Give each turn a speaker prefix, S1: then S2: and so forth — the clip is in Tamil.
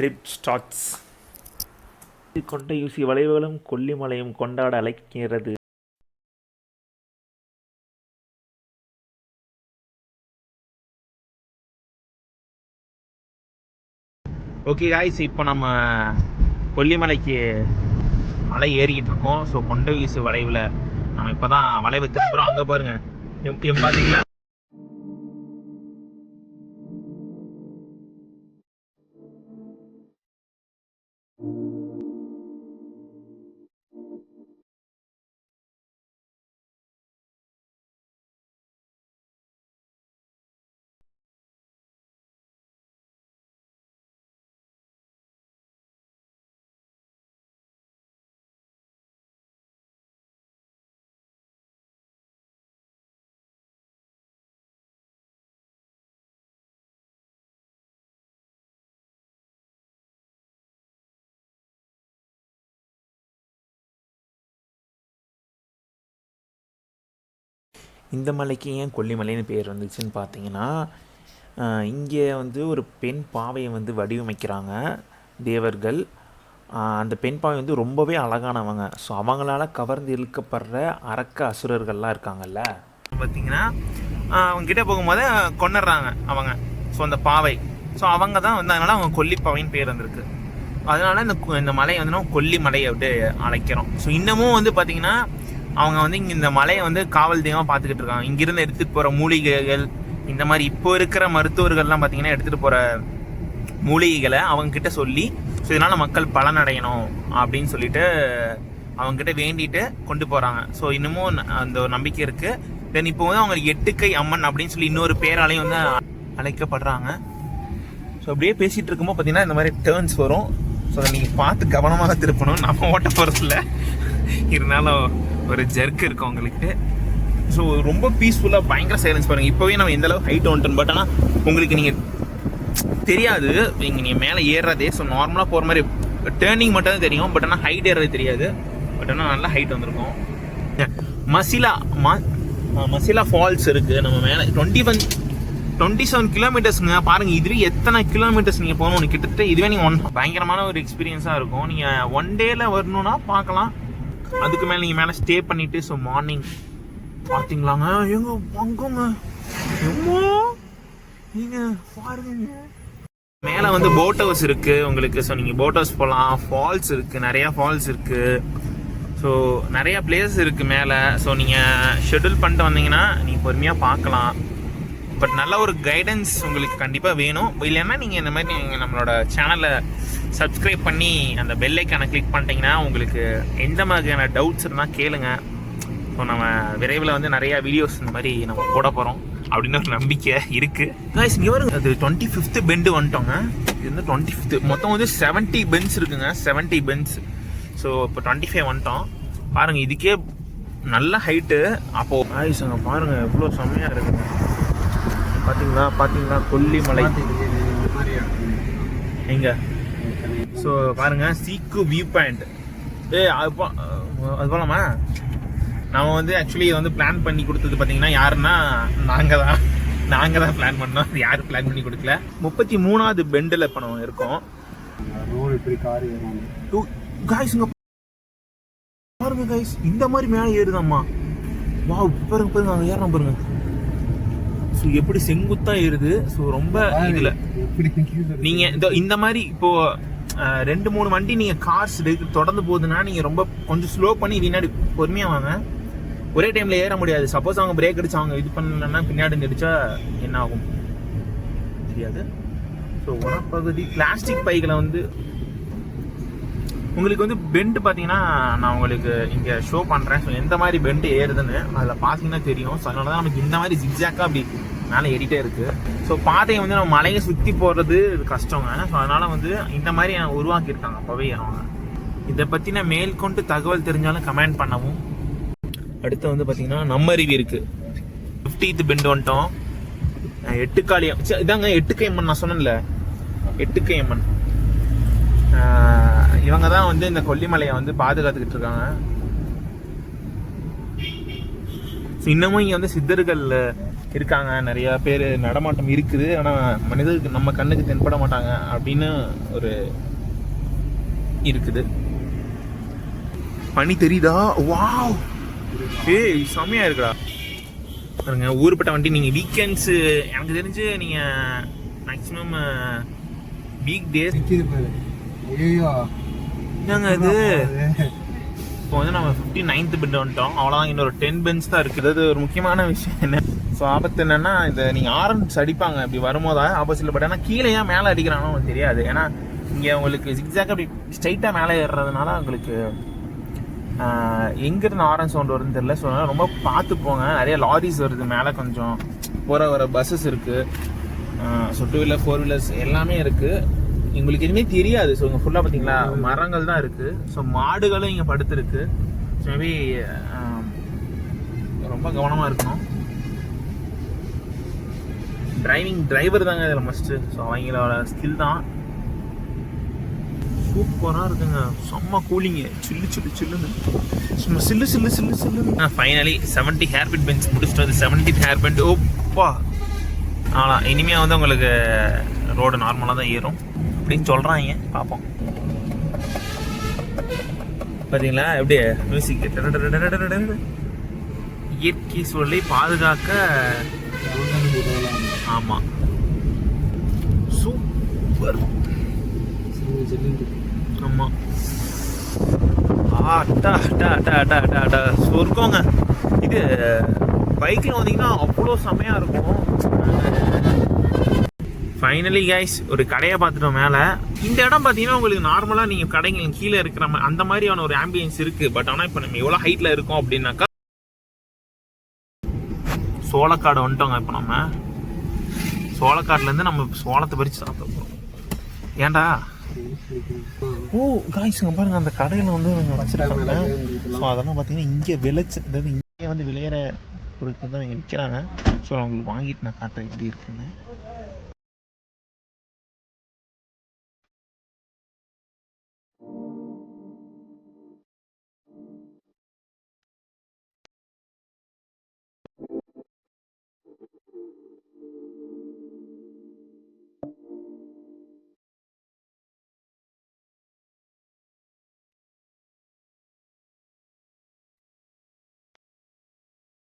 S1: Trip starts. கொண்டையூசி வளைவுகளும் கொல்லிமலையும் கொண்டாட அழைக்கிறது. ஓகே காய்ஸ், இப்போ நம்ம கொல்லிமலைக்கு மலை ஏறிக்கிட்டு இருக்கோம். ஸோ கொண்டையூசி வளைவில் நம்ம இப்போ தான் வளைவு திரும்புகிறோம். அங்கே பாருங்கள், பார்த்தீங்களா? இந்த மலைக்கு ஏன் கொல்லிமலைன்னு பேர் வந்துச்சுன்னு பார்த்தீங்கன்னா, இங்கே வந்து ஒரு பெண் பாவையை வந்து வடிவமைக்கிறாங்க தேவர்கள். அந்த பெண் பாவை வந்து ரொம்பவே அழகானவங்க. ஸோ அவங்களால கவர்ந்து இழுக்கப்படுற அரக்க அசுரர்கள்லாம் இருக்காங்கல்ல, பார்த்தீங்கன்னா அவங்ககிட்ட போகும்போது கொண்டுடுறாங்க அவங்க. ஸோ அந்த பாவை, ஸோ அவங்க தான் வந்து அதனால் அவங்க கொல்லிப்பாவைன்னு பேர் வந்திருக்கு. அதனால இந்த மலையை வந்து நம்ம கொல்லிமலை அப்படி அழைக்கிறோம். ஸோ இன்னமும் வந்து பார்த்திங்கன்னா அவங்க வந்து இங்கே இந்த மலையை வந்து காவல் தெய்வமாக பார்த்துக்கிட்டு இருக்காங்க. இங்கிருந்து எடுத்துகிட்டு போகிற மூலிகைகள், இந்த மாதிரி இப்போ இருக்கிற மருத்துவர்கள்லாம் பார்த்திங்கன்னா எடுத்துகிட்டு போகிற மூலிகைகளை அவங்கக்கிட்ட சொல்லி, ஸோ இதனால் மக்கள் பலனடையணும் அப்படின்னு சொல்லிட்டு அவங்கக்கிட்ட வேண்டிட்டு கொண்டு போகிறாங்க. ஸோ இன்னமும் அந்த ஒரு நம்பிக்கை இருக்குது. தென் இப்போ வந்து அவங்க எட்டுக்கை அம்மன் அப்படின்னு சொல்லி இன்னொரு பேராலையும் வந்து அழைக்கப்படுறாங்க. ஸோ அப்படியே பேசிகிட்டு இருக்கும்போது பார்த்திங்கன்னா இந்த மாதிரி டேர்ன்ஸ் வரும். ஸோ அதை நீங்கள் பார்த்து கவனமாக திருப்பணும். நம்ம ஓட்ட போகிறதில்ல, இருந்தாலும் ஒரு ஜர்க் இருக்கும் உங்களுக்கு. ஸோ ரொம்ப பீஸ்ஃபுல்லாக பயங்கர சைலன்ஸ் பாருங்கள். இப்போவே நம்ம எந்த அளவுக்கு ஹைட் வந்துட்டோம். பட் ஆனால் உங்களுக்கு நீங்கள் தெரியாது இங்கே நீங்கள் மேலே ஏறுறதே. ஸோ நார்மலாக போகிற மாதிரி டேர்னிங் மட்டும் தான் தெரியும். பட் ஆனால் ஹைட் ஏறது தெரியாது. பட் ஆனால் நல்லா ஹைட் வந்திருக்கும். மசிலா ஃபால்ஸ் இருக்குது நம்ம மேலே. 27 கிலோமீட்டர்ஸுங்க பாருங்கள். இதுவே எத்தனை கிலோமீட்டர்ஸ் நீங்கள் போகணும் கிட்டத்தட்ட. இதுவே நீங்கள் பயங்கரமான ஒரு எக்ஸ்பீரியன்ஸாக இருக்கும். நீங்கள் ஒன் டேயில் வரணுன்னா பார்க்கலாம். அதுக்கு மேலே நீங்கள் மேலே ஸ்டே பண்ணிவிட்டு ஸோ மார்னிங் பார்த்தீங்களாங்க எங்க வாங்குங்க நீங்கள் பாருங்க. மேலே வந்து போட் ஹவுஸ் இருக்குது உங்களுக்கு. ஸோ நீங்கள் போட் ஹவுஸ் போகலாம். ஃபால்ஸ் இருக்குது, நிறையா ஃபால்ஸ் இருக்குது. ஸோ நிறையா பிளேசஸ் இருக்குது மேலே. ஸோ நீங்கள் ஷெட்யூல் பண்ணிட்டு வந்தீங்கன்னா நீங்கள் பொறுமையாக பார்க்கலாம். பட் நல்ல ஒரு கைடன்ஸ் உங்களுக்கு கண்டிப்பாக வேணும். இல்லைன்னா நீங்கள் இந்த மாதிரி நீங்கள் நம்மளோட சேனலை சப்ஸ்கிரைப் பண்ணி அந்த பெல் ஐக்கானை கிளிக் பண்ணிட்டீங்கன்னா உங்களுக்கு எந்த மாதிரியான டவுட்ஸ் இருந்தால் கேளுங்க. ஸோ நம்ம விரைவில் வந்து நிறையா வீடியோஸ் இந்த மாதிரி நம்ம போட போகிறோம் அப்படின்னு ஒரு நம்பிக்கை இருக்குது. கைஸ் இங்கே வரும், அது 25th பெண்டு வந்துட்டோங்க. இது வந்து 25th. மொத்தம் வந்து 70 பென்ஸ் இருக்குங்க, 70 பென்ஸ். ஸோ இப்போ 25 வந்துட்டோம் பாருங்கள். இதுக்கே நல்ல ஹைட்டு. அப்போது கைஸ் அங்கே பாருங்கள் எவ்வளோ செம்மையாக இருக்குங்க. பார்த்தீங்களா கொல்லிமலை எங்க. ஸோ பாருங்கள் சீக்கு வியூ பாயிண்ட். அது போலாமா? நம்ம வந்து ஆக்சுவலி இதை வந்து பிளான் பண்ணி கொடுத்தது பார்த்தீங்கன்னா யாருன்னா நாங்கள் தான் பிளான் பண்ணோம். அது யாரும் பிளான் பண்ணி கொடுக்கல. 33வது பெண்டில் இப்போ நம்ம இருக்கோம். பாருங்க கைஸ், இந்த மாதிரி மேலே ஏறுதாம்மா. வா பாருங்க அங்கே ஏறாம பாருங்க. ஸோ எப்படி செங்குத்தா ஏறுது. ஸோ ரொம்ப இதில் நீங்கள் இந்த மாதிரி இப்போது 2-3 வண்டி நீங்கள் கார்ஸ் தொடர்ந்து போகுதுன்னா நீங்கள் ரொம்ப கொஞ்சம் ஸ்லோ பண்ணி பின்னாடி பொறுமையாக வாங்க. ஒரே டைமில் ஏற முடியாது. சப்போஸ் அவங்க பிரேக் அடிச்சு அவங்க இது பண்ணலன்னா பின்னாடி அடிச்சா என்ன ஆகும் தெரியாது. ஸோ வனப்பகுதி பிளாஸ்டிக் பைகளை வந்து உங்களுக்கு வந்து பெண்டு பார்த்தீங்கன்னா நான் உங்களுக்கு இங்கே ஷோ பண்ணுறேன். ஸோ எந்த மாதிரி பெண்டு ஏறுதுன்னு அதில் பார்த்தீங்கன்னா தெரியும். ஸோ அதனால தான் நமக்கு இந்த மாதிரி ஜிக்ஜாக்காக அப்படி மேலே ஏறிட்டே இருக்குது. ஸோ பாதையை வந்து நம்ம மலையை சுற்றி போடுறது கஷ்டங்க. ஸோ அதனால் வந்து இந்த மாதிரி உருவாக்கியிருக்காங்க அப்போவே அவங்க. இதை பற்றின மேற்கொண்டு தகவல் தெரிஞ்சாலும் கமெண்ட் பண்ணவும். அடுத்து வந்து பார்த்திங்கன்னா நம்ம அருவி இருக்குது. 50th பெண்டு வந்துட்டோம். எட்டுக்காளியம் இதாங்க எட்டுக்கை அம்மன். நான் சொன்னேன்ல எட்டுக்கை அம்மன். இவங்க தான் வந்து இந்த கொல்லிமலையை வந்து பாதுகாத்துக்கிட்டு இருக்காங்க. இன்னமும் இங்கே வந்து சித்தர்கள் இருக்காங்க, நிறையா பேர் நடமாட்டம் இருக்குது, ஆனால் மனிதருக்கு நம்ம கண்ணுக்கு தென்பட மாட்டாங்க அப்படின்னு ஒரு இருக்குது. பனி தெரியுதா? வாவ், ஏய் செம்மையா இருக்குடா பாருங்க. ஊருப்பட்ட வண்டி. நீங்கள் வீக்கெண்ட்ஸு எனக்கு தெரிஞ்சு நீங்கள் மேக்ஸிமம் வீக் டேஸ் என்னங்க இது. இப்போ வந்து நம்ம 59th பெட் வந்துட்டோம், அவ்வளோதான். இன்னொரு 10 பெஞ்ச் தான் இருக்குது. அது ஒரு முக்கியமான விஷயம் என்ன, ஸோ ஆபத்து என்னென்னா இந்த நீங்கள் ஆரன்ஸ் அடிப்பாங்க இப்படி வரும்போதா ஆப்போசிட்டில். பட் ஆனால் கீழே ஏன் மேலே அடிக்கிறானோ உங்களுக்கு தெரியாது. ஏன்னா இங்கே உங்களுக்கு ஜிக்ஸாக் அப்படி ஸ்ட்ரைட்டாக மேலே ஏறுறதுனால உங்களுக்கு எங்கேருந்து ஆரன் சவுண்ட் வருதுன்னு தெரியல. ஸோ அதனால் ரொம்ப பார்த்து போங்க. நிறைய லாரிஸ் வருது மேலே, கொஞ்சம் போகிற வர பஸ்ஸஸ் இருக்குது. ஸோ 2 வீலர் 4 வீலர்ஸ் எல்லாமே இருக்குது. உங்களுக்கு எதுவுமே தெரியாது. ஸோ இங்கே ஃபுல்லாக பார்த்தீங்களா மரங்கள் தான் இருக்குது. ஸோ மாடுகளும் இங்கே படுத்துருக்கு. ஸோ மேபி ரொம்ப கவனமாக இருக்கணும். டிரைவர் தாங்க இதில் மஸ்ட்டு. ஸோ அவங்களோட ஸ்கில் தான். சூப்பராக இருக்குங்க, செம்ம கூலிங்கு, சில்லு சில்லு சில்லுன்னு, சும்மா சில்லு சில்லு சில்லு சில்லுன்னு. ஃபைனலி 70 ஹேர்பிட் பெஞ்ச் முடிச்சுட்டு வந்து 70th ஹேர்பிட். ஓப்பா, ஆனால் இனிமேல் வந்து உங்களுக்கு ரோடு நார்மலாக தான் ஏறும் அப்படின்னு சொல்கிறாங்க. பார்ப்போம். பார்த்தீங்களா எப்படி மியூசிக். இயற்கை சூழலை பாதுகாக்க. ஆமாம், சூப்பர். ஆமாம், சொர்க்கங்க இது. பைக்கில் வந்தீங்கன்னா அவ்வளோ செமையாக இருக்கும். ஃபைனலி கைஸ் ஒரு கடையை பார்த்துட்டோம் மேலே. இந்த இடம் பார்த்தீங்கன்னா உங்களுக்கு நார்மலாக நீங்கள் கடைகள் கீழே இருக்கிற மாதிரி அந்த மாதிரியான ஒரு ஆம்பியன்ஸ் இருக்குது. பட் ஆனால் இப்போ நம்ம எவ்வளோ ஹைட்டில் இருக்கோம் அப்படின்னாக்கா சோளக்காடு வந்துட்டோங்க. இப்போ நம்ம சோளக்காடுலேருந்து நம்ம சோளத்தை பறித்து சாப்பிட போகிறோம். ஏன்டா? ஓ காய்ஸுங்க பாருங்க, அந்த கடையில் வந்து வச்சுருக்காங்க. ஸோ அதெல்லாம் பார்த்தீங்கன்னா இங்கே அதாவது இங்கே வந்து விளையிற பொருட்கள் தான் இங்கே விற்கிறாங்க. ஸோ அவங்களுக்கு வாங்கிட்டு நான் காட்டுறேன் எப்படி இருக்குன்னு.